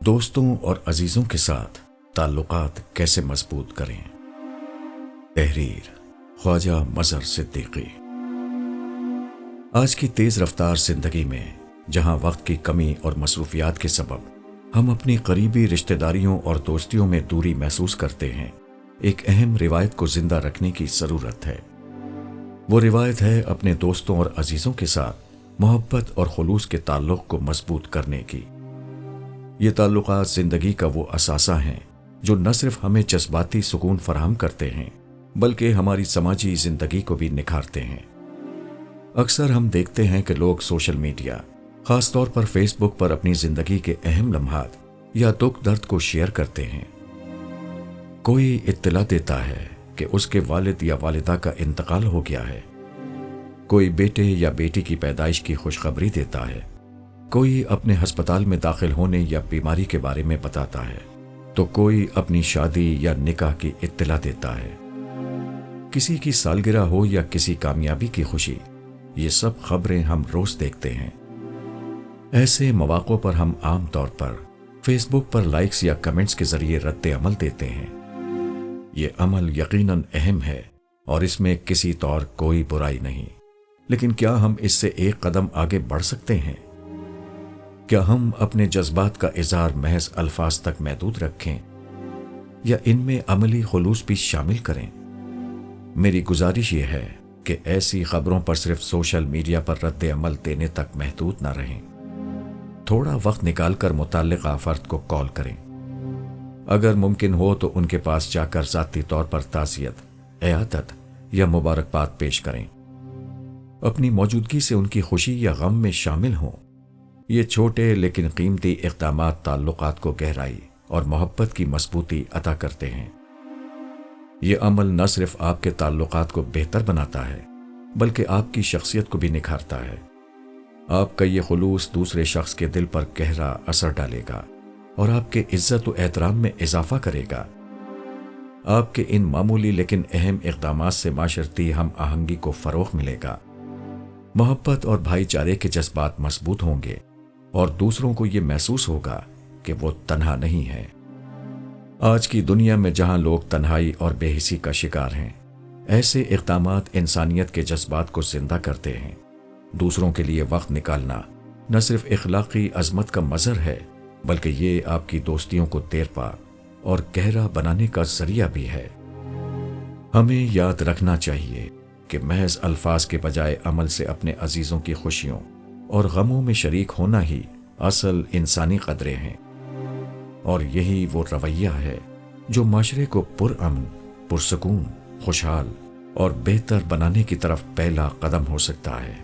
دوستوں اور عزیزوں کے ساتھ تعلقات کیسے مضبوط کریں؟ تحریر خواجہ مظہر صدیقی۔ آج کی تیز رفتار زندگی میں جہاں وقت کی کمی اور مصروفیات کے سبب ہم اپنی قریبی رشتہ داریوں اور دوستیوں میں دوری محسوس کرتے ہیں، ایک اہم روایت کو زندہ رکھنے کی ضرورت ہے۔ وہ روایت ہے اپنے دوستوں اور عزیزوں کے ساتھ محبت اور خلوص کے تعلق کو مضبوط کرنے کی۔ یہ تعلقات زندگی کا وہ اثاثہ ہیں جو نہ صرف ہمیں جذباتی سکون فراہم کرتے ہیں بلکہ ہماری سماجی زندگی کو بھی نکھارتے ہیں۔ اکثر ہم دیکھتے ہیں کہ لوگ سوشل میڈیا، خاص طور پر فیس بک پر اپنی زندگی کے اہم لمحات یا دکھ درد کو شیئر کرتے ہیں۔ کوئی اطلاع دیتا ہے کہ اس کے والد یا والدہ کا انتقال ہو گیا ہے، کوئی بیٹے یا بیٹی کی پیدائش کی خوشخبری دیتا ہے، کوئی اپنے ہسپتال میں داخل ہونے یا بیماری کے بارے میں بتاتا ہے، تو کوئی اپنی شادی یا نکاح کی اطلاع دیتا ہے۔ کسی کی سالگرہ ہو یا کسی کامیابی کی خوشی، یہ سب خبریں ہم روز دیکھتے ہیں۔ ایسے مواقع پر ہم عام طور پر فیس بک پر لائکس یا کمنٹس کے ذریعے رد عمل دیتے ہیں۔ یہ عمل یقیناً اہم ہے اور اس میں کسی طور کوئی برائی نہیں، لیکن کیا ہم اس سے ایک قدم آگے بڑھ سکتے ہیں؟ کیا ہم اپنے جذبات کا اظہار محض الفاظ تک محدود رکھیں یا ان میں عملی خلوص بھی شامل کریں؟ میری گزارش یہ ہے کہ ایسی خبروں پر صرف سوشل میڈیا پر رد عمل دینے تک محدود نہ رہیں۔ تھوڑا وقت نکال کر متعلقہ فرد کو کال کریں۔ اگر ممکن ہو تو ان کے پاس جا کر ذاتی طور پر تعزیت، عیادت یا مبارکباد پیش کریں۔ اپنی موجودگی سے ان کی خوشی یا غم میں شامل ہوں۔ یہ چھوٹے لیکن قیمتی اقدامات تعلقات کو گہرائی اور محبت کی مضبوطی عطا کرتے ہیں۔ یہ عمل نہ صرف آپ کے تعلقات کو بہتر بناتا ہے بلکہ آپ کی شخصیت کو بھی نکھارتا ہے۔ آپ کا یہ خلوص دوسرے شخص کے دل پر گہرا اثر ڈالے گا اور آپ کے عزت و احترام میں اضافہ کرے گا۔ آپ کے ان معمولی لیکن اہم اقدامات سے معاشرتی ہم آہنگی کو فروغ ملے گا، محبت اور بھائی چارے کے جذبات مضبوط ہوں گے اور دوسروں کو یہ محسوس ہوگا کہ وہ تنہا نہیں ہے۔ آج کی دنیا میں جہاں لوگ تنہائی اور بے حسی کا شکار ہیں، ایسے اقدامات انسانیت کے جذبات کو زندہ کرتے ہیں۔ دوسروں کے لیے وقت نکالنا نہ صرف اخلاقی عظمت کا مظہر ہے بلکہ یہ آپ کی دوستیوں کو دیرپا اور گہرا بنانے کا ذریعہ بھی ہے۔ ہمیں یاد رکھنا چاہیے کہ محض الفاظ کے بجائے عمل سے اپنے عزیزوں کی خوشیوں اور غموں میں شریک ہونا ہی اصل انسانی قدریں ہیں، اور یہی وہ رویہ ہے جو معاشرے کو پرامن، پرسکون، خوشحال اور بہتر بنانے کی طرف پہلا قدم ہو سکتا ہے۔